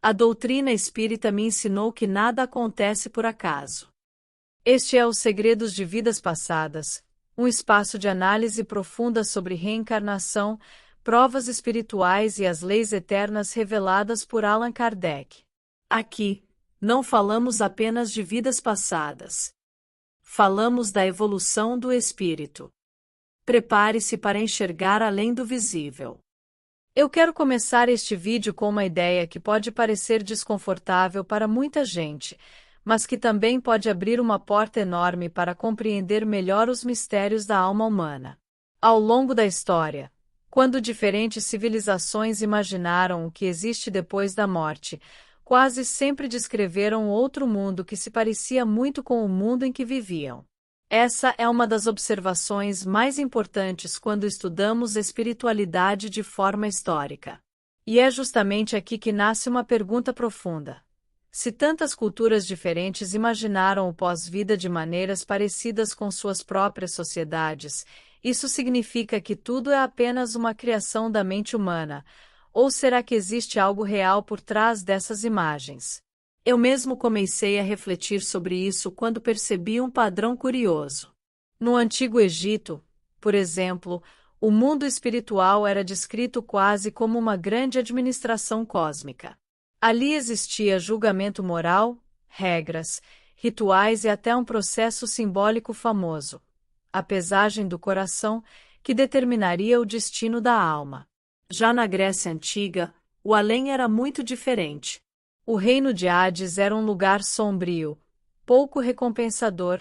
A doutrina espírita me ensinou que nada acontece por acaso. Este é os segredos de vidas passadas, um espaço de análise profunda sobre reencarnação, provas espirituais e as leis eternas reveladas por Allan Kardec. Aqui, não falamos apenas de vidas passadas. Falamos da evolução do espírito. Prepare-se para enxergar além do visível. Eu quero começar este vídeo com uma ideia que pode parecer desconfortável para muita gente, mas que também pode abrir uma porta enorme para compreender melhor os mistérios da alma humana. Ao longo da história, quando diferentes civilizações imaginaram o que existe depois da morte, quase sempre descreveram outro mundo que se parecia muito com o mundo em que viviam. Essa é uma das observações mais importantes quando estudamos espiritualidade de forma histórica. E é justamente aqui que nasce uma pergunta profunda. Se tantas culturas diferentes imaginaram o pós-vida de maneiras parecidas com suas próprias sociedades, isso significa que tudo é apenas uma criação da mente humana, ou será que existe algo real por trás dessas imagens? Eu mesmo comecei a refletir sobre isso quando percebi um padrão curioso. No Antigo Egito, por exemplo, o mundo espiritual era descrito quase como uma grande administração cósmica. Ali existia julgamento moral, regras, rituais e até um processo simbólico famoso, a pesagem do coração, que determinaria o destino da alma. Já na Grécia Antiga, o além era muito diferente. O reino de Hades era um lugar sombrio, pouco recompensador,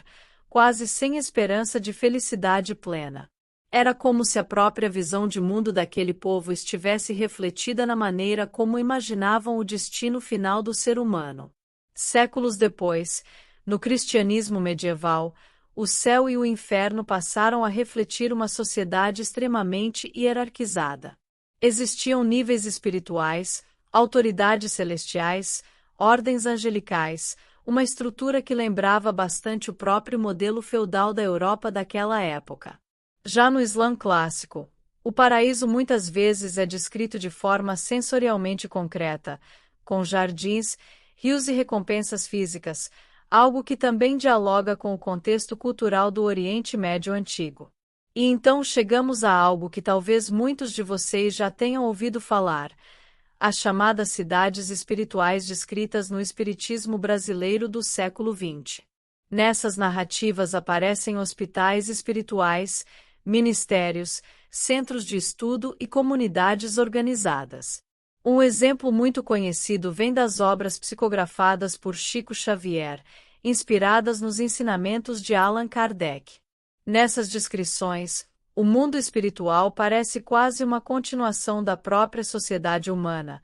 quase sem esperança de felicidade plena. Era como se a própria visão de mundo daquele povo estivesse refletida na maneira como imaginavam o destino final do ser humano. Séculos depois, no cristianismo medieval, o céu e o inferno passaram a refletir uma sociedade extremamente hierarquizada. Existiam níveis espirituais, autoridades celestiais, ordens angelicais, uma estrutura que lembrava bastante o próprio modelo feudal da Europa daquela época. Já no Islã clássico, o paraíso muitas vezes é descrito de forma sensorialmente concreta, com jardins, rios e recompensas físicas, algo que também dialoga com o contexto cultural do Oriente Médio Antigo. E então chegamos a algo que talvez muitos de vocês já tenham ouvido falar: as chamadas cidades espirituais descritas no espiritismo brasileiro do século XX. Nessas narrativas aparecem hospitais espirituais, ministérios, centros de estudo e comunidades organizadas. Um exemplo muito conhecido vem das obras psicografadas por Chico Xavier, inspiradas nos ensinamentos de Allan Kardec. Nessas descrições, o mundo espiritual parece quase uma continuação da própria sociedade humana,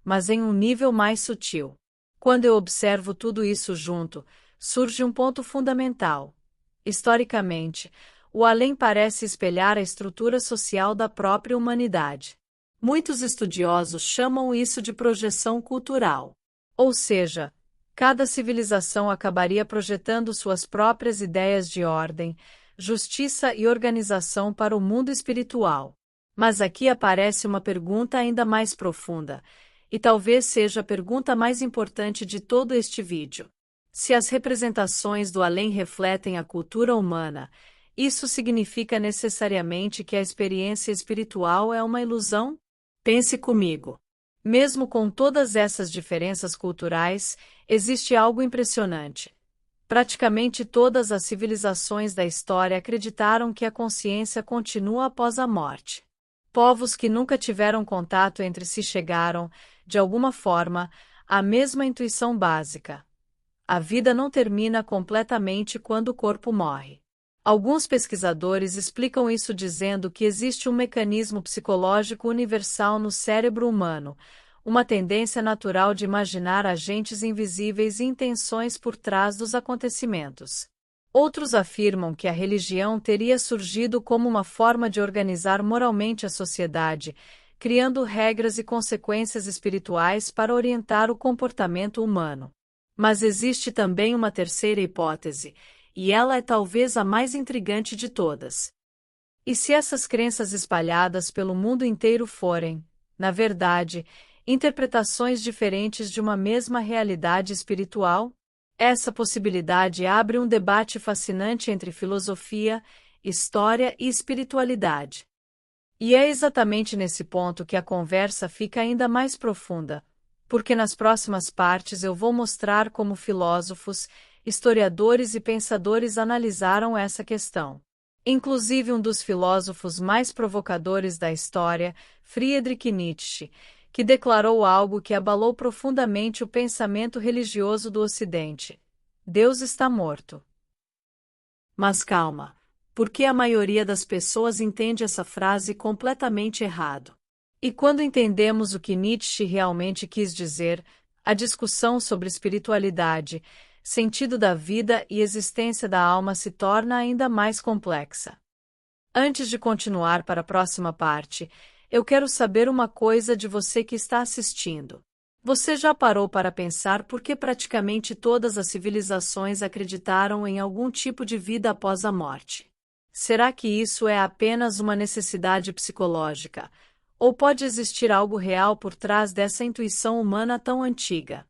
mas em um nível mais sutil. Quando eu observo tudo isso junto, surge um ponto fundamental. Historicamente, o além parece espelhar a estrutura social da própria humanidade. Muitos estudiosos chamam isso de projeção cultural. Ou seja, cada civilização acabaria projetando suas próprias ideias de ordem, justiça e organização para o mundo espiritual. Mas aqui aparece uma pergunta ainda mais profunda, e talvez seja a pergunta mais importante de todo este vídeo. Se as representações do além refletem a cultura humana, isso significa necessariamente que a experiência espiritual é uma ilusão? Pense comigo. Mesmo com todas essas diferenças culturais, existe algo impressionante. Praticamente todas as civilizações da história acreditaram que a consciência continua após a morte. Povos que nunca tiveram contato entre si chegaram, de alguma forma, à mesma intuição básica. A vida não termina completamente quando o corpo morre. Alguns pesquisadores explicam isso dizendo que existe um mecanismo psicológico universal no cérebro humano, uma tendência natural de imaginar agentes invisíveis e intenções por trás dos acontecimentos. Outros afirmam que a religião teria surgido como uma forma de organizar moralmente a sociedade, criando regras e consequências espirituais para orientar o comportamento humano. Mas existe também uma terceira hipótese, e ela é talvez a mais intrigante de todas. E se essas crenças espalhadas pelo mundo inteiro forem, na verdade, interpretações diferentes de uma mesma realidade espiritual? Essa possibilidade abre um debate fascinante entre filosofia, história e espiritualidade. E é exatamente nesse ponto que a conversa fica ainda mais profunda, porque nas próximas partes eu vou mostrar como filósofos, historiadores e pensadores analisaram essa questão. Inclusive um dos filósofos mais provocadores da história, Friedrich Nietzsche, que declarou algo que abalou profundamente o pensamento religioso do Ocidente: Deus está morto. Mas calma, porque a maioria das pessoas entende essa frase completamente errado. E quando entendemos o que Nietzsche realmente quis dizer, a discussão sobre espiritualidade, sentido da vida e existência da alma se torna ainda mais complexa. Antes de continuar para a próxima parte, eu quero saber uma coisa de você que está assistindo. Você já parou para pensar por que praticamente todas as civilizações acreditaram em algum tipo de vida após a morte? Será que isso é apenas uma necessidade psicológica? Ou pode existir algo real por trás dessa intuição humana tão antiga?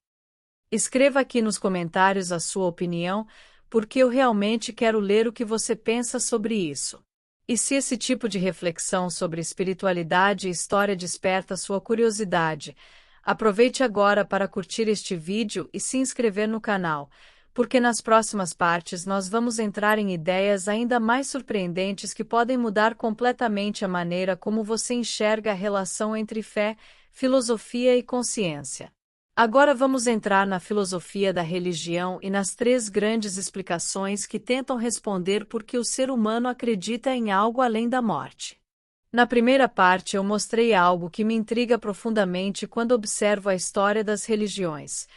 Escreva aqui nos comentários a sua opinião, porque eu realmente quero ler o que você pensa sobre isso. E se esse tipo de reflexão sobre espiritualidade e história desperta sua curiosidade, aproveite agora para curtir este vídeo e se inscrever no canal, porque nas próximas partes nós vamos entrar em ideias ainda mais surpreendentes que podem mudar completamente a maneira como você enxerga a relação entre fé, filosofia e consciência. Agora vamos entrar na filosofia da religião e nas três grandes explicações que tentam responder por que o ser humano acredita em algo além da morte. Na primeira parte eu mostrei algo que me intriga profundamente quando observo a história das religiões.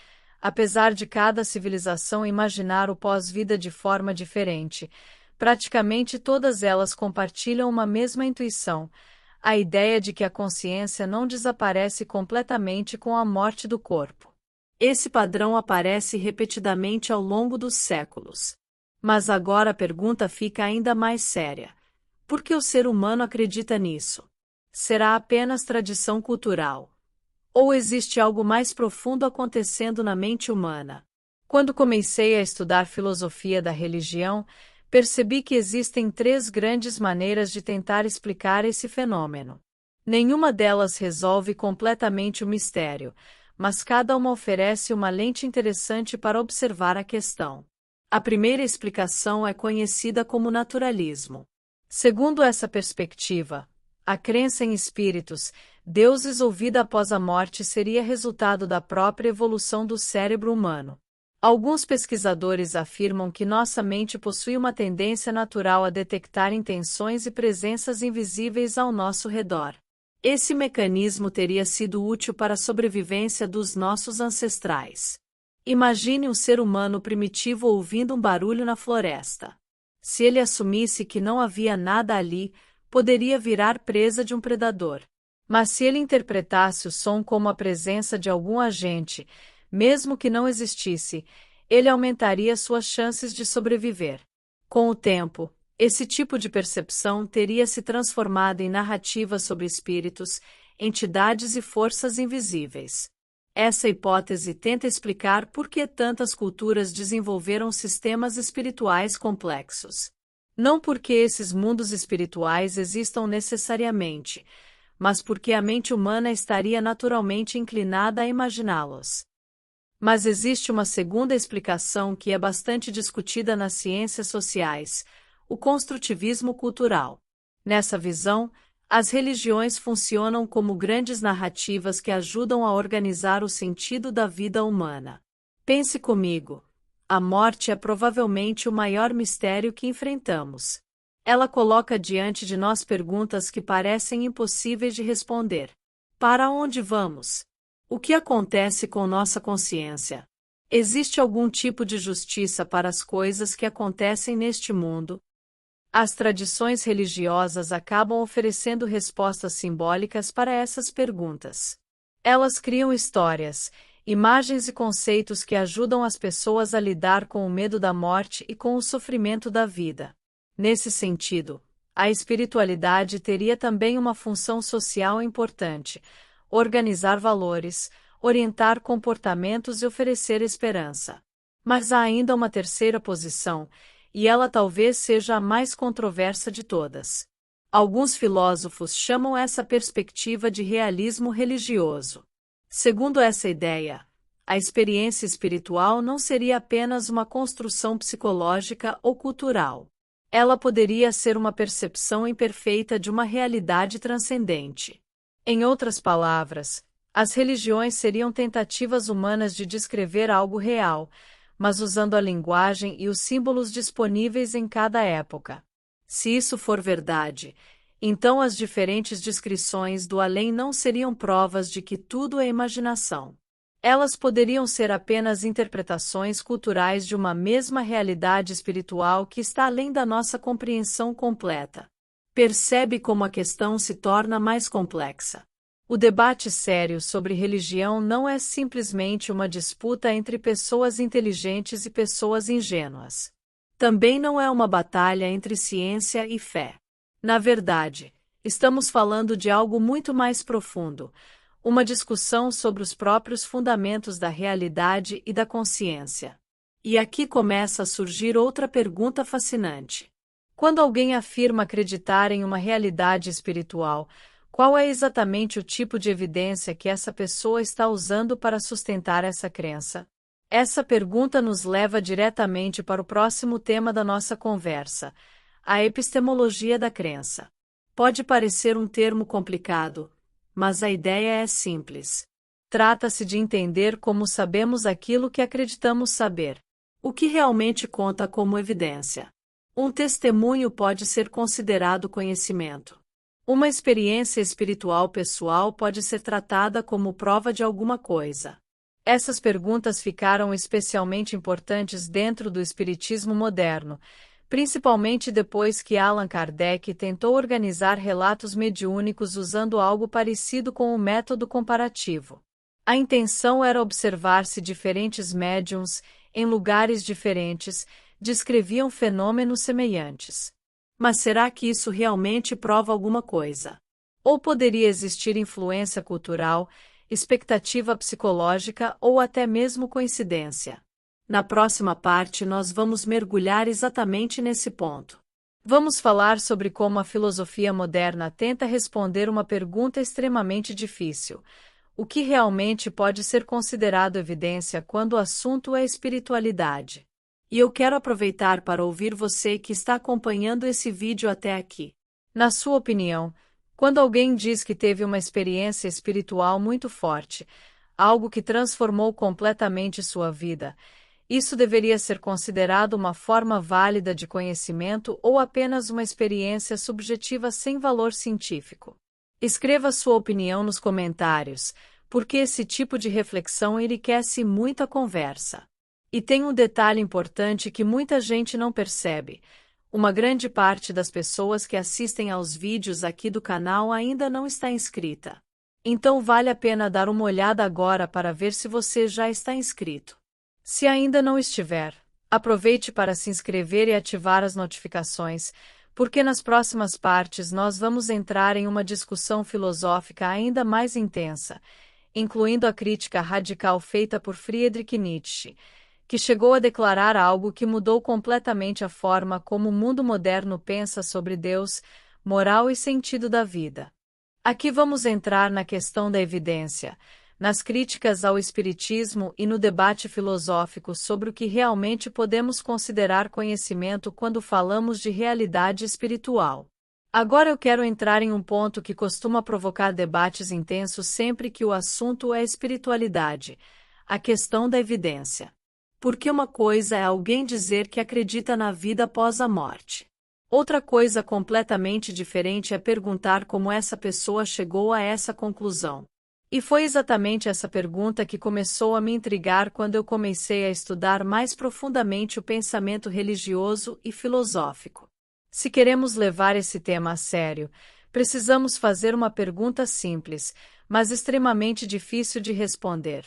Apesar de cada civilização imaginar o pós-vida de forma diferente, praticamente todas elas compartilham uma mesma intuição: a ideia de que a consciência não desaparece completamente com a morte do corpo. Esse padrão aparece repetidamente ao longo dos séculos. Mas agora a pergunta fica ainda mais séria: por que o ser humano acredita nisso? Será apenas tradição cultural? Ou existe algo mais profundo acontecendo na mente humana? Quando comecei a estudar filosofia da religião, percebi que existem três grandes maneiras de tentar explicar esse fenômeno. Nenhuma delas resolve completamente o mistério, mas cada uma oferece uma lente interessante para observar a questão. A primeira explicação é conhecida como naturalismo. Segundo essa perspectiva, a crença em espíritos, deuses ou vida após a morte seria resultado da própria evolução do cérebro humano. Alguns pesquisadores afirmam que nossa mente possui uma tendência natural a detectar intenções e presenças invisíveis ao nosso redor. Esse mecanismo teria sido útil para a sobrevivência dos nossos ancestrais. Imagine um ser humano primitivo ouvindo um barulho na floresta. Se ele assumisse que não havia nada ali, poderia virar presa de um predador. Mas se ele interpretasse o som como a presença de algum agente, mesmo que não existisse, ele aumentaria suas chances de sobreviver. Com o tempo, esse tipo de percepção teria se transformado em narrativas sobre espíritos, entidades e forças invisíveis. Essa hipótese tenta explicar por que tantas culturas desenvolveram sistemas espirituais complexos. Não porque esses mundos espirituais existam necessariamente, mas porque a mente humana estaria naturalmente inclinada a imaginá-los. Mas existe uma segunda explicação que é bastante discutida nas ciências sociais: o construtivismo cultural. Nessa visão, as religiões funcionam como grandes narrativas que ajudam a organizar o sentido da vida humana. Pense comigo: a morte é provavelmente o maior mistério que enfrentamos. Ela coloca diante de nós perguntas que parecem impossíveis de responder. Para onde vamos? O que acontece com nossa consciência? Existe algum tipo de justiça para as coisas que acontecem neste mundo? As tradições religiosas acabam oferecendo respostas simbólicas para essas perguntas. Elas criam histórias, imagens e conceitos que ajudam as pessoas a lidar com o medo da morte e com o sofrimento da vida. Nesse sentido, a espiritualidade teria também uma função social importante, organizar valores, orientar comportamentos e oferecer esperança. Mas há ainda uma terceira posição, e ela talvez seja a mais controversa de todas. Alguns filósofos chamam essa perspectiva de realismo religioso. Segundo essa ideia, a experiência espiritual não seria apenas uma construção psicológica ou cultural. Ela poderia ser uma percepção imperfeita de uma realidade transcendente. Em outras palavras, as religiões seriam tentativas humanas de descrever algo real, mas usando a linguagem e os símbolos disponíveis em cada época. Se isso for verdade, então as diferentes descrições do além não seriam provas de que tudo é imaginação. Elas poderiam ser apenas interpretações culturais de uma mesma realidade espiritual que está além da nossa compreensão completa. Percebe como a questão se torna mais complexa. O debate sério sobre religião não é simplesmente uma disputa entre pessoas inteligentes e pessoas ingênuas. Também não é uma batalha entre ciência e fé. Na verdade, estamos falando de algo muito mais profundo, uma discussão sobre os próprios fundamentos da realidade e da consciência. E aqui começa a surgir outra pergunta fascinante. Quando alguém afirma acreditar em uma realidade espiritual, qual é exatamente o tipo de evidência que essa pessoa está usando para sustentar essa crença? Essa pergunta nos leva diretamente para o próximo tema da nossa conversa, a epistemologia da crença. Pode parecer um termo complicado, mas a ideia é simples. Trata-se de entender como sabemos aquilo que acreditamos saber. O que realmente conta como evidência? Um testemunho pode ser considerado conhecimento. Uma experiência espiritual pessoal pode ser tratada como prova de alguma coisa. Essas perguntas ficaram especialmente importantes dentro do espiritismo moderno, principalmente depois que Allan Kardec tentou organizar relatos mediúnicos usando algo parecido com o método comparativo. A intenção era observar se diferentes médiuns, em lugares diferentes, descreviam fenômenos semelhantes. Mas será que isso realmente prova alguma coisa? Ou poderia existir influência cultural, expectativa psicológica ou até mesmo coincidência? Na próxima parte nós vamos mergulhar exatamente nesse ponto. Vamos falar sobre como a filosofia moderna tenta responder uma pergunta extremamente difícil: o que realmente pode ser considerado evidência quando o assunto é espiritualidade? E eu quero aproveitar para ouvir você que está acompanhando esse vídeo até aqui. Na sua opinião, quando alguém diz que teve uma experiência espiritual muito forte, algo que transformou completamente sua vida, isso deveria ser considerado uma forma válida de conhecimento ou apenas uma experiência subjetiva sem valor científico? Escreva sua opinião nos comentários, porque esse tipo de reflexão enriquece muito a conversa. E tem um detalhe importante que muita gente não percebe: uma grande parte das pessoas que assistem aos vídeos aqui do canal ainda não está inscrita. Então vale a pena dar uma olhada agora para ver se você já está inscrito. Se ainda não estiver, aproveite para se inscrever e ativar as notificações, porque nas próximas partes nós vamos entrar em uma discussão filosófica ainda mais intensa, incluindo a crítica radical feita por Friedrich Nietzsche, que chegou a declarar algo que mudou completamente a forma como o mundo moderno pensa sobre Deus, moral e sentido da vida. Aqui vamos entrar na questão da evidência, nas críticas ao espiritismo e no debate filosófico sobre o que realmente podemos considerar conhecimento quando falamos de realidade espiritual. Agora eu quero entrar em um ponto que costuma provocar debates intensos sempre que o assunto é espiritualidade: a questão da evidência. Porque uma coisa é alguém dizer que acredita na vida após a morte. Outra coisa completamente diferente é perguntar como essa pessoa chegou a essa conclusão. E foi exatamente essa pergunta que começou a me intrigar quando eu comecei a estudar mais profundamente o pensamento religioso e filosófico. Se queremos levar esse tema a sério, precisamos fazer uma pergunta simples, mas extremamente difícil de responder.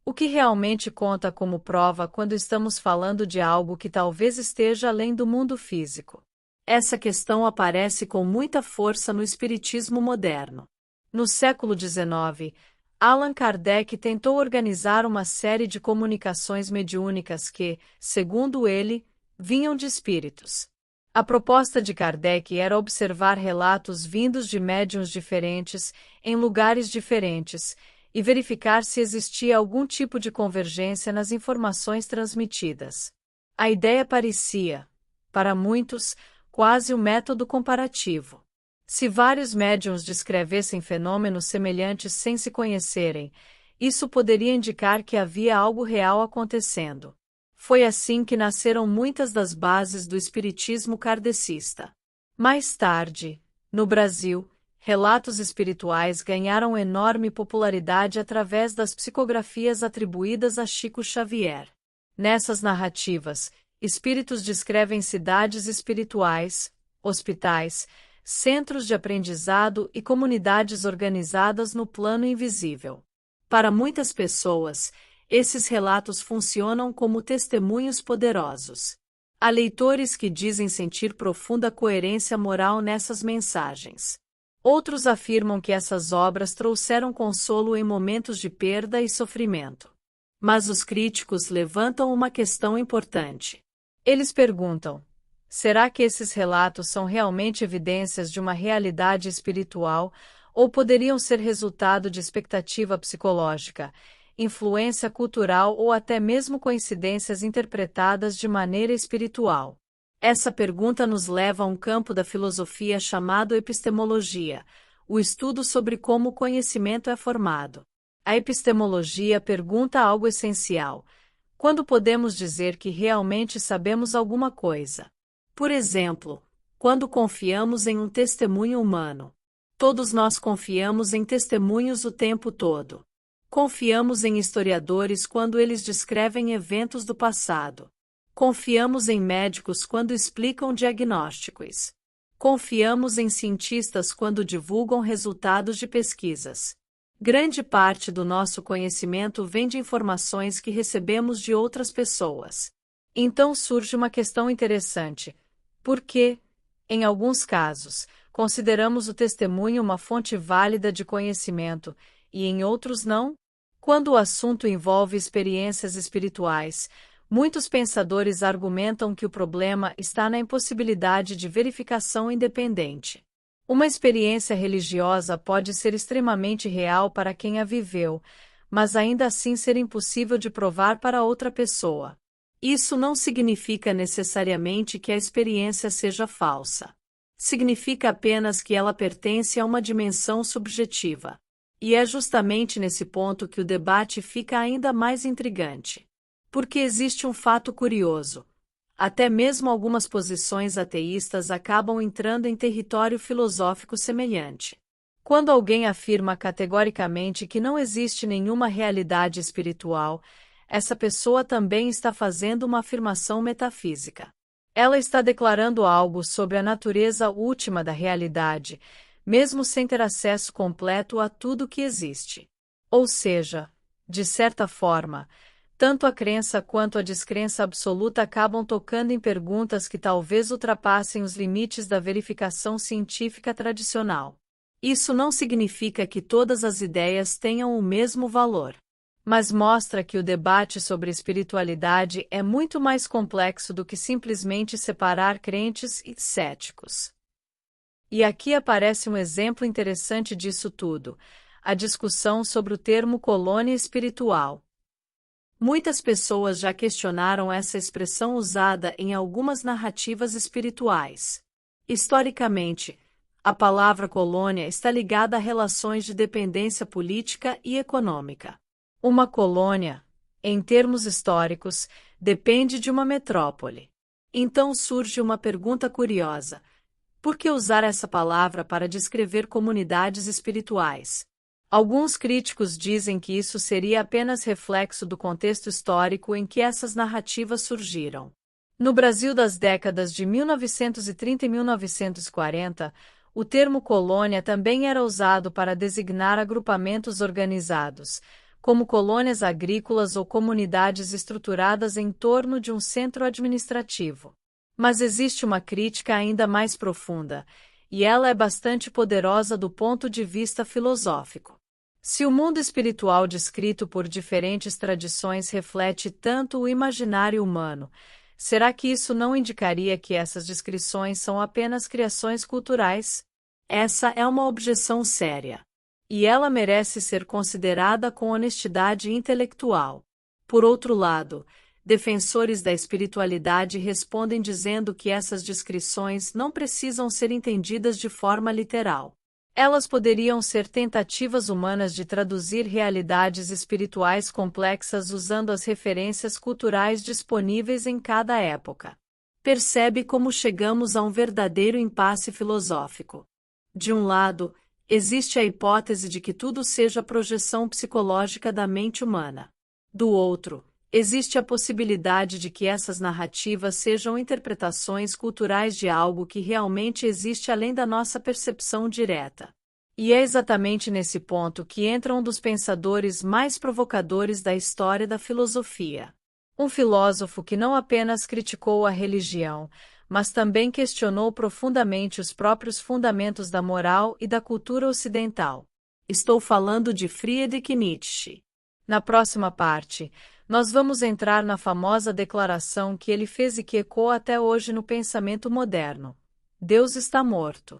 O que realmente conta como prova quando estamos falando de algo que talvez esteja além do mundo físico? Essa questão aparece com muita força no espiritismo moderno. No século XIX, Allan Kardec tentou organizar uma série de comunicações mediúnicas que, segundo ele, vinham de espíritos. A proposta de Kardec era observar relatos vindos de médiuns diferentes, em lugares diferentes, e verificar se existia algum tipo de convergência nas informações transmitidas. A ideia parecia, para muitos, quase um método comparativo. Se vários médiuns descrevessem fenômenos semelhantes sem se conhecerem, isso poderia indicar que havia algo real acontecendo. Foi assim que nasceram muitas das bases do espiritismo kardecista. Mais tarde, no Brasil, relatos espirituais ganharam enorme popularidade através das psicografias atribuídas a Chico Xavier. Nessas narrativas, espíritos descrevem cidades espirituais, hospitais, centros de aprendizado e comunidades organizadas no plano invisível. Para muitas pessoas, esses relatos funcionam como testemunhos poderosos. Há leitores que dizem sentir profunda coerência moral nessas mensagens. Outros afirmam que essas obras trouxeram consolo em momentos de perda e sofrimento. Mas os críticos levantam uma questão importante. Eles perguntam: será que esses relatos são realmente evidências de uma realidade espiritual, ou poderiam ser resultado de expectativa psicológica, influência cultural ou até mesmo coincidências interpretadas de maneira espiritual? Essa pergunta nos leva a um campo da filosofia chamado epistemologia, o estudo sobre como o conhecimento é formado. A epistemologia pergunta algo essencial: quando podemos dizer que realmente sabemos alguma coisa? Por exemplo, quando confiamos em um testemunho humano. Todos nós confiamos em testemunhos o tempo todo. Confiamos em historiadores quando eles descrevem eventos do passado. Confiamos em médicos quando explicam diagnósticos. Confiamos em cientistas quando divulgam resultados de pesquisas. Grande parte do nosso conhecimento vem de informações que recebemos de outras pessoas. Então surge uma questão interessante. Por que, em alguns casos, consideramos o testemunho uma fonte válida de conhecimento, e em outros não? Quando o assunto envolve experiências espirituais, muitos pensadores argumentam que o problema está na impossibilidade de verificação independente. Uma experiência religiosa pode ser extremamente real para quem a viveu, mas ainda assim ser impossível de provar para outra pessoa. Isso não significa necessariamente que a experiência seja falsa. Significa apenas que ela pertence a uma dimensão subjetiva. E é justamente nesse ponto que o debate fica ainda mais intrigante. Porque existe um fato curioso. Até mesmo algumas posições ateístas acabam entrando em território filosófico semelhante. Quando alguém afirma categoricamente que não existe nenhuma realidade espiritual, essa pessoa também está fazendo uma afirmação metafísica. Ela está declarando algo sobre a natureza última da realidade, mesmo sem ter acesso completo a tudo que existe. Ou seja, de certa forma, tanto a crença quanto a descrença absoluta acabam tocando em perguntas que talvez ultrapassem os limites da verificação científica tradicional. Isso não significa que todas as ideias tenham o mesmo valor, mas mostra que o debate sobre espiritualidade é muito mais complexo do que simplesmente separar crentes e céticos. E aqui aparece um exemplo interessante disso tudo: a discussão sobre o termo colônia espiritual. Muitas pessoas já questionaram essa expressão usada em algumas narrativas espirituais. Historicamente, a palavra colônia está ligada a relações de dependência política e econômica. Uma colônia, em termos históricos, depende de uma metrópole. Então surge uma pergunta curiosa: por que usar essa palavra para descrever comunidades espirituais? Alguns críticos dizem que isso seria apenas reflexo do contexto histórico em que essas narrativas surgiram. No Brasil das décadas de 1930 e 1940, o termo colônia também era usado para designar agrupamentos organizados, como colônias agrícolas ou comunidades estruturadas em torno de um centro administrativo. Mas existe uma crítica ainda mais profunda, e ela é bastante poderosa do ponto de vista filosófico. Se o mundo espiritual descrito por diferentes tradições reflete tanto o imaginário humano, será que isso não indicaria que essas descrições são apenas criações culturais? Essa é uma objeção séria. E ela merece ser considerada com honestidade intelectual. Por outro lado, defensores da espiritualidade respondem dizendo que essas descrições não precisam ser entendidas de forma literal. Elas poderiam ser tentativas humanas de traduzir realidades espirituais complexas usando as referências culturais disponíveis em cada época. Percebe como chegamos a um verdadeiro impasse filosófico. De um lado, existe a hipótese de que tudo seja projeção psicológica da mente humana. Do outro, existe a possibilidade de que essas narrativas sejam interpretações culturais de algo que realmente existe além da nossa percepção direta. E é exatamente nesse ponto que entra um dos pensadores mais provocadores da história da filosofia. Um filósofo que não apenas criticou a religião, mas também questionou profundamente os próprios fundamentos da moral e da cultura ocidental. Estou falando de Friedrich Nietzsche. Na próxima parte, nós vamos entrar na famosa declaração que ele fez e que ecoa até hoje no pensamento moderno: Deus está morto.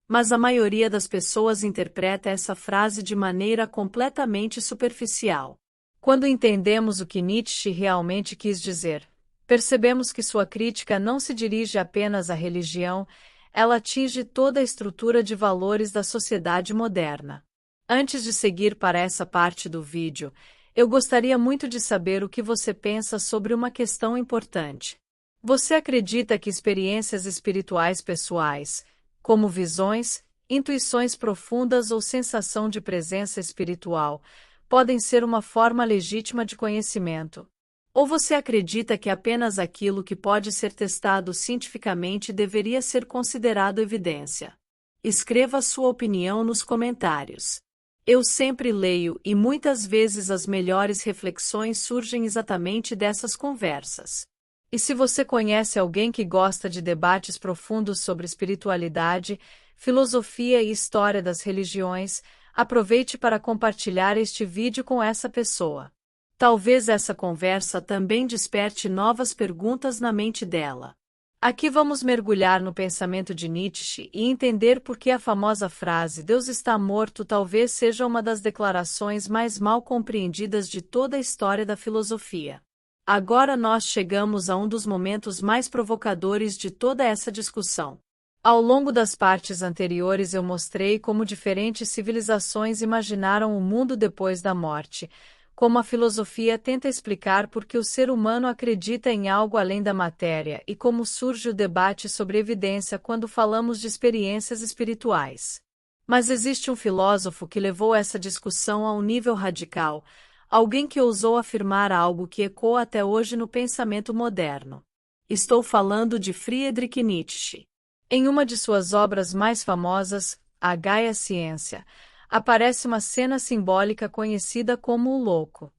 Mas a maioria das pessoas interpreta essa frase de maneira completamente superficial. Quando entendemos o que Nietzsche realmente quis dizer, percebemos que sua crítica não se dirige apenas à religião, ela atinge toda a estrutura de valores da sociedade moderna. Antes de seguir para essa parte do vídeo, eu gostaria muito de saber o que você pensa sobre uma questão importante. Você acredita que experiências espirituais pessoais, como visões, intuições profundas ou sensação de presença espiritual, podem ser uma forma legítima de conhecimento? Ou você acredita que apenas aquilo que pode ser testado cientificamente deveria ser considerado evidência? Escreva sua opinião nos comentários. Eu sempre leio e muitas vezes as melhores reflexões surgem exatamente dessas conversas. E se você conhece alguém que gosta de debates profundos sobre espiritualidade, filosofia e história das religiões, aproveite para compartilhar este vídeo com essa pessoa. Talvez essa conversa também desperte novas perguntas na mente dela. Aqui vamos mergulhar no pensamento de Nietzsche e entender por que a famosa frase "Deus está morto" talvez seja uma das declarações mais mal compreendidas de toda a história da filosofia. Agora nós chegamos a um dos momentos mais provocadores de toda essa discussão. Ao longo das partes anteriores eu mostrei como diferentes civilizações imaginaram o mundo depois da morte, como a filosofia tenta explicar por que o ser humano acredita em algo além da matéria e como surge o debate sobre evidência quando falamos de experiências espirituais. Mas existe um filósofo que levou essa discussão a um nível radical, alguém que ousou afirmar algo que ecoa até hoje no pensamento moderno. Estou falando de Friedrich Nietzsche. Em uma de suas obras mais famosas, A Gaia Ciência, aparece uma cena simbólica conhecida como o louco.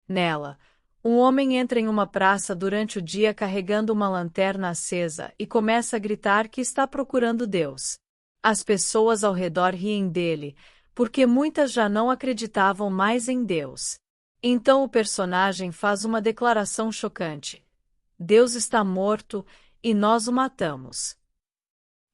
Nela, um homem entra em uma praça durante o dia carregando uma lanterna acesa e começa a gritar que está procurando Deus. As pessoas ao redor riem dele, porque muitas já não acreditavam mais em Deus. Então o personagem faz uma declaração chocante: Deus está morto e nós o matamos.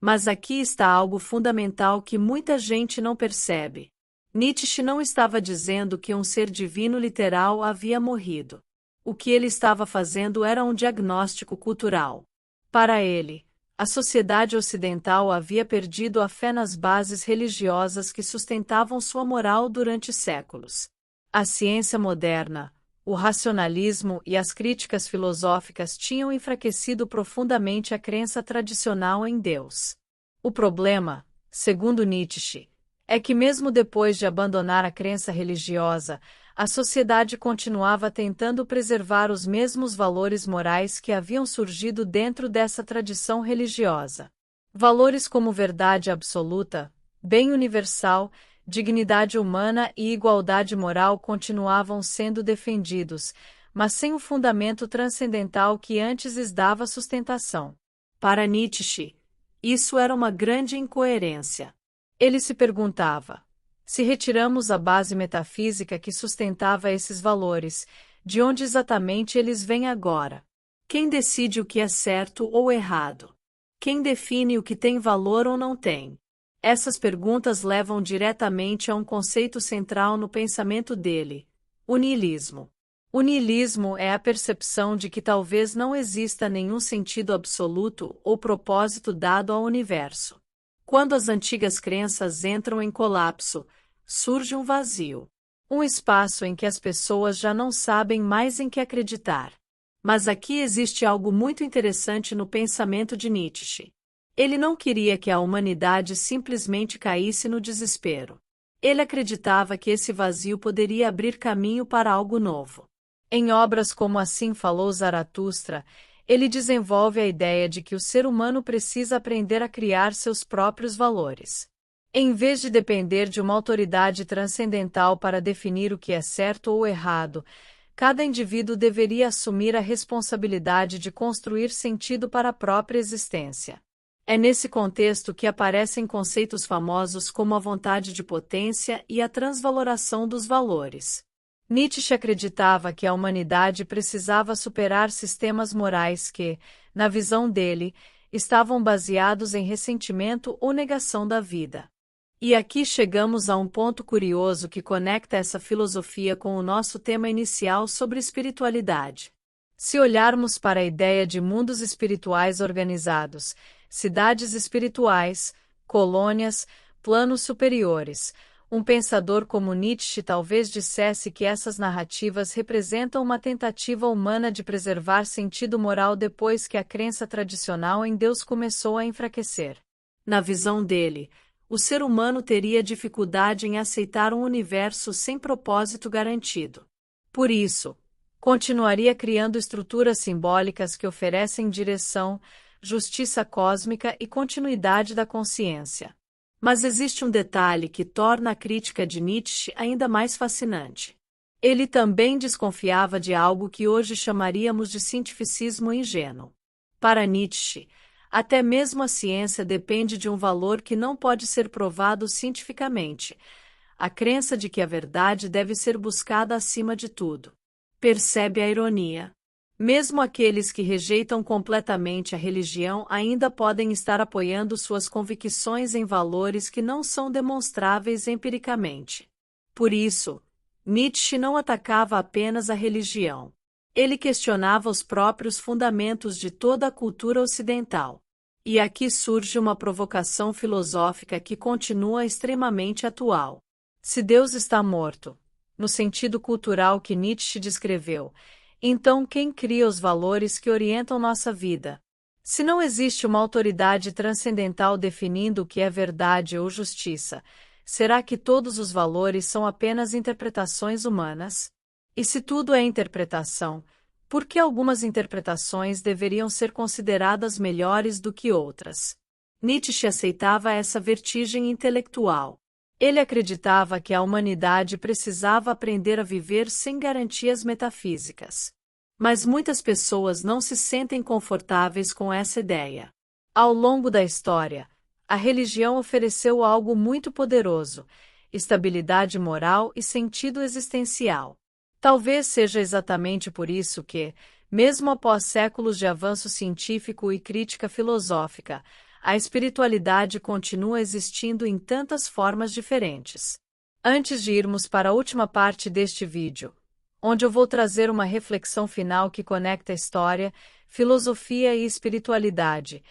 Mas aqui está algo fundamental que muita gente não percebe. Nietzsche não estava dizendo que um ser divino literal havia morrido. O que ele estava fazendo era um diagnóstico cultural. Para ele, a sociedade ocidental havia perdido a fé nas bases religiosas que sustentavam sua moral durante séculos. A ciência moderna, o racionalismo e as críticas filosóficas tinham enfraquecido profundamente a crença tradicional em Deus. O problema, segundo Nietzsche, é que mesmo depois de abandonar a crença religiosa, a sociedade continuava tentando preservar os mesmos valores morais que haviam surgido dentro dessa tradição religiosa. Valores como verdade absoluta, bem universal, dignidade humana e igualdade moral continuavam sendo defendidos, mas sem o fundamento transcendental que antes lhes dava sustentação. Para Nietzsche, Isso era uma grande incoerência. Ele se perguntava: se retiramos a base metafísica que sustentava esses valores, de onde exatamente eles vêm agora? Quem decide o que é certo ou errado? Quem define o que tem valor ou não tem? Essas perguntas levam diretamente a um conceito central no pensamento dele: o niilismo. O niilismo é a percepção de que talvez não exista nenhum sentido absoluto ou propósito dado ao universo. Quando as antigas crenças entram em colapso, surge um vazio. Um espaço em que as pessoas já não sabem mais em que acreditar. Mas aqui existe algo muito interessante no pensamento de Nietzsche. Ele não queria que a humanidade simplesmente caísse no desespero. Ele acreditava que esse vazio poderia abrir caminho para algo novo. Em obras como Assim Falou Zaratustra, ele desenvolve a ideia de que o ser humano precisa aprender a criar seus próprios valores. Em vez de depender de uma autoridade transcendental para definir o que é certo ou errado, cada indivíduo deveria assumir a responsabilidade de construir sentido para a própria existência. É nesse contexto que aparecem conceitos famosos como a vontade de potência e a transvaloração dos valores. Nietzsche acreditava que a humanidade precisava superar sistemas morais que, na visão dele, estavam baseados em ressentimento ou negação da vida. E aqui chegamos a um ponto curioso que conecta essa filosofia com o nosso tema inicial sobre espiritualidade. Se olharmos para a ideia de mundos espirituais organizados, cidades espirituais, colônias, planos superiores, um pensador como Nietzsche talvez dissesse que essas narrativas representam uma tentativa humana de preservar sentido moral depois que a crença tradicional em Deus começou a enfraquecer. Na visão dele, o ser humano teria dificuldade em aceitar um universo sem propósito garantido. Por isso, continuaria criando estruturas simbólicas que oferecem direção, justiça cósmica e continuidade da consciência. Mas existe um detalhe que torna a crítica de Nietzsche ainda mais fascinante. Ele também desconfiava de algo que hoje chamaríamos de cientificismo ingênuo. Para Nietzsche, até mesmo a ciência depende de um valor que não pode ser provado cientificamente: a crença de que a verdade deve ser buscada acima de tudo. Percebe a ironia? Mesmo aqueles que rejeitam completamente a religião ainda podem estar apoiando suas convicções em valores que não são demonstráveis empiricamente. Por isso, Nietzsche não atacava apenas a religião. Ele questionava os próprios fundamentos de toda a cultura ocidental. E aqui surge uma provocação filosófica que continua extremamente atual. Se Deus está morto, no sentido cultural que Nietzsche descreveu, então quem cria os valores que orientam nossa vida? Se não existe uma autoridade transcendental definindo o que é verdade ou justiça, será que todos os valores são apenas interpretações humanas? E se tudo é interpretação, por que algumas interpretações deveriam ser consideradas melhores do que outras? Nietzsche aceitava essa vertigem intelectual. Ele acreditava que a humanidade precisava aprender a viver sem garantias metafísicas. Mas muitas pessoas não se sentem confortáveis com essa ideia. Ao longo da história, a religião ofereceu algo muito poderoso: estabilidade moral e sentido existencial. Talvez seja exatamente por isso que, mesmo após séculos de avanço científico e crítica filosófica, a espiritualidade continua existindo em tantas formas diferentes. Antes de irmos para a última parte deste vídeo, onde eu vou trazer uma reflexão final que conecta história, filosofia e espiritualidade,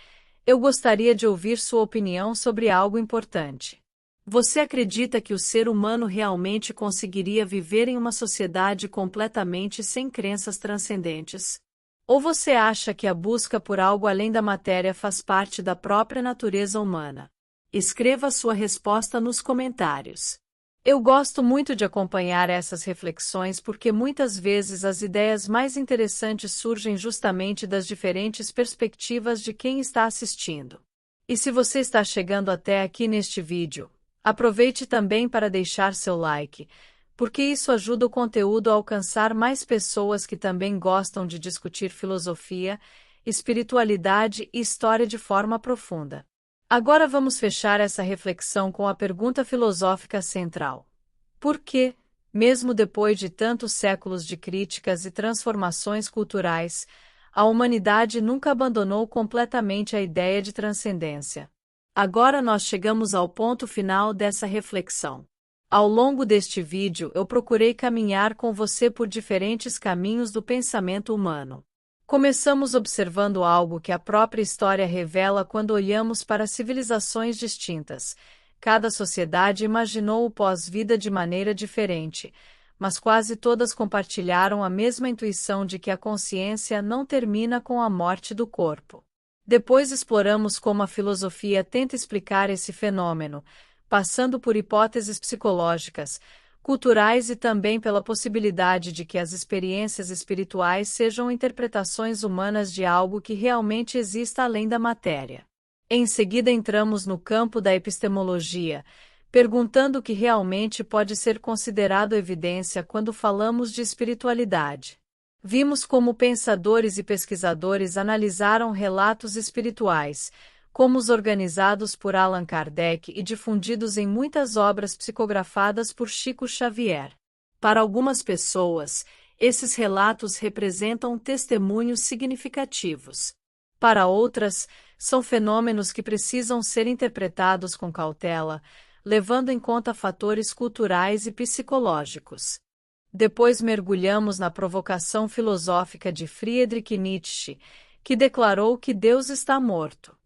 eu gostaria de ouvir sua opinião sobre algo importante. Você acredita que o ser humano realmente conseguiria viver em uma sociedade completamente sem crenças transcendentes? Ou você acha que a busca por algo além da matéria faz parte da própria natureza humana? Escreva sua resposta nos comentários. Eu gosto muito de acompanhar essas reflexões porque muitas vezes as ideias mais interessantes surgem justamente das diferentes perspectivas de quem está assistindo. E se você está chegando até aqui neste vídeo, aproveite também para deixar seu like, porque isso ajuda o conteúdo a alcançar mais pessoas que também gostam de discutir filosofia, espiritualidade e história de forma profunda. Agora vamos fechar essa reflexão com a pergunta filosófica central: por que, mesmo depois de tantos séculos de críticas e transformações culturais, a humanidade nunca abandonou completamente a ideia de transcendência? Agora nós chegamos ao ponto final dessa reflexão. Ao longo deste vídeo eu procurei caminhar com você por diferentes caminhos do pensamento humano. Começamos observando algo que a própria história revela quando olhamos para civilizações distintas. Cada sociedade imaginou o pós-vida de maneira diferente, mas quase todas compartilharam a mesma intuição de que a consciência não termina com a morte do corpo. Depois exploramos como a filosofia tenta explicar esse fenômeno, passando por hipóteses psicológicas, culturais e também pela possibilidade de que as experiências espirituais sejam interpretações humanas de algo que realmente exista além da matéria. Em seguida entramos no campo da epistemologia, perguntando o que realmente pode ser considerado evidência quando falamos de espiritualidade. Vimos como pensadores e pesquisadores analisaram relatos espirituais, como os organizados por Allan Kardec e difundidos em muitas obras psicografadas por Chico Xavier. Para algumas pessoas, esses relatos representam testemunhos significativos. Para outras, são fenômenos que precisam ser interpretados com cautela, levando em conta fatores culturais e psicológicos. Depois mergulhamos na provocação filosófica de Friedrich Nietzsche, que declarou que Deus está morto.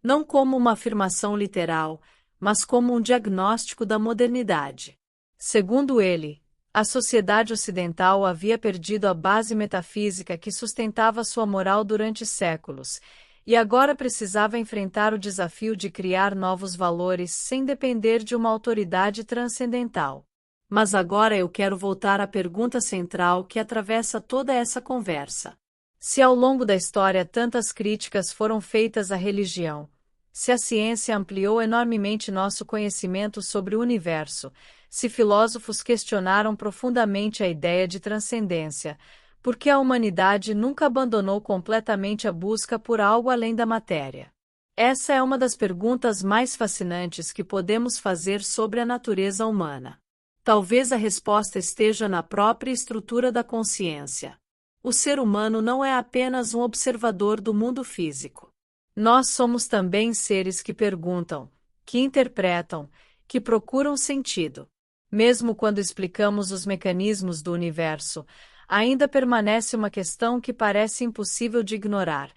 Não como uma afirmação literal, mas como um diagnóstico da modernidade. Segundo ele, a sociedade ocidental havia perdido a base metafísica que sustentava sua moral durante séculos, e agora precisava enfrentar o desafio de criar novos valores sem depender de uma autoridade transcendental. Mas agora eu quero voltar à pergunta central que atravessa toda essa conversa. Se ao longo da história tantas críticas foram feitas à religião, se a ciência ampliou enormemente nosso conhecimento sobre o universo, se filósofos questionaram profundamente a ideia de transcendência, por que a humanidade nunca abandonou completamente a busca por algo além da matéria? Essa é uma das perguntas mais fascinantes que podemos fazer sobre a natureza humana. Talvez a resposta esteja na própria estrutura da consciência. O ser humano não é apenas um observador do mundo físico. Nós somos também seres que perguntam, que interpretam, que procuram sentido. Mesmo quando explicamos os mecanismos do universo, ainda permanece uma questão que parece impossível de ignorar: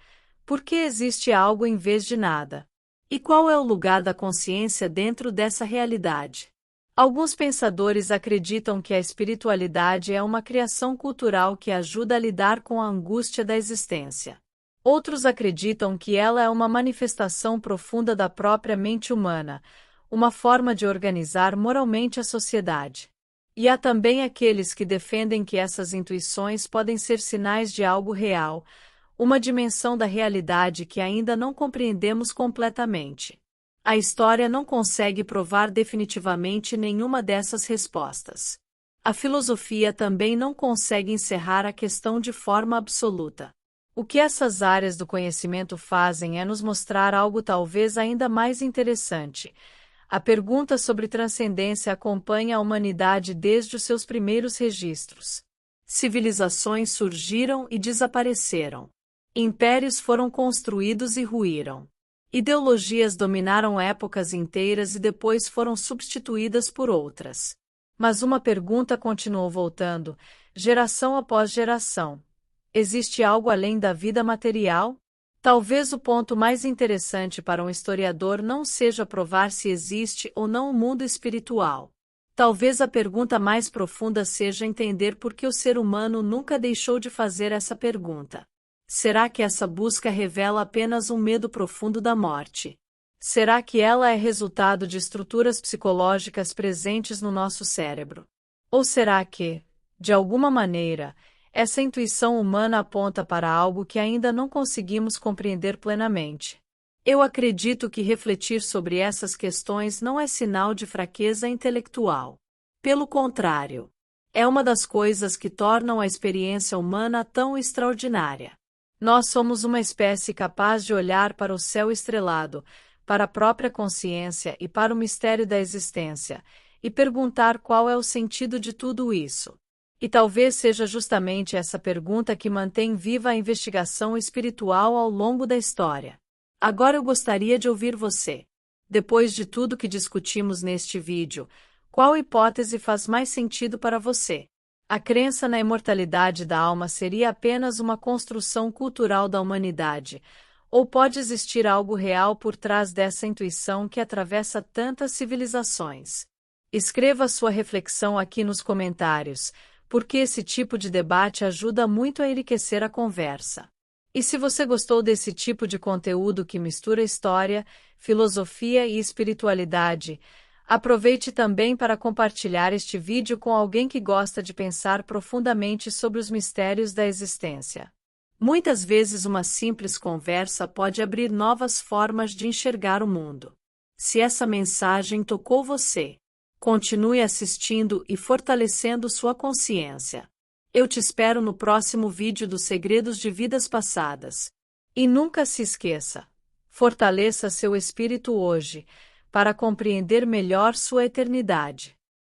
por que existe algo em vez de nada? E qual é o lugar da consciência dentro dessa realidade? Alguns pensadores acreditam que a espiritualidade é uma criação cultural que ajuda a lidar com a angústia da existência. Outros acreditam que ela é uma manifestação profunda da própria mente humana, uma forma de organizar moralmente a sociedade. E há também aqueles que defendem que essas intuições podem ser sinais de algo real, uma dimensão da realidade que ainda não compreendemos completamente. A história não consegue provar definitivamente nenhuma dessas respostas. A filosofia também não consegue encerrar a questão de forma absoluta. O que essas áreas do conhecimento fazem é nos mostrar algo talvez ainda mais interessante. A pergunta sobre transcendência acompanha a humanidade desde os seus primeiros registros. Civilizações surgiram e desapareceram. Impérios foram construídos e ruíram. Ideologias dominaram épocas inteiras e depois foram substituídas por outras. Mas uma pergunta continuou voltando, geração após geração: existe algo além da vida material? Talvez o ponto mais interessante para um historiador não seja provar se existe ou não um mundo espiritual. Talvez a pergunta mais profunda seja entender por que o ser humano nunca deixou de fazer essa pergunta. Será que essa busca revela apenas um medo profundo da morte? Será que ela é resultado de estruturas psicológicas presentes no nosso cérebro? Ou será que, de alguma maneira, essa intuição humana aponta para algo que ainda não conseguimos compreender plenamente? Eu acredito que refletir sobre essas questões não é sinal de fraqueza intelectual. Pelo contrário, é uma das coisas que tornam a experiência humana tão extraordinária. Nós somos uma espécie capaz de olhar para o céu estrelado, para a própria consciência e para o mistério da existência, e perguntar qual é o sentido de tudo isso. E talvez seja justamente essa pergunta que mantém viva a investigação espiritual ao longo da história. Agora eu gostaria de ouvir você. Depois de tudo que discutimos neste vídeo, qual hipótese faz mais sentido para você? A crença na imortalidade da alma seria apenas uma construção cultural da humanidade, ou pode existir algo real por trás dessa intuição que atravessa tantas civilizações? Escreva sua reflexão aqui nos comentários, porque esse tipo de debate ajuda muito a enriquecer a conversa. E se você gostou desse tipo de conteúdo que mistura história, filosofia e espiritualidade, aproveite também para compartilhar este vídeo com alguém que gosta de pensar profundamente sobre os mistérios da existência. Muitas vezes uma simples conversa pode abrir novas formas de enxergar o mundo. Se essa mensagem tocou você, continue assistindo e fortalecendo sua consciência. Eu te espero no próximo vídeo dos Segredos de Vidas Passadas. E nunca se esqueça, fortaleça seu espírito hoje, para compreender melhor sua eternidade.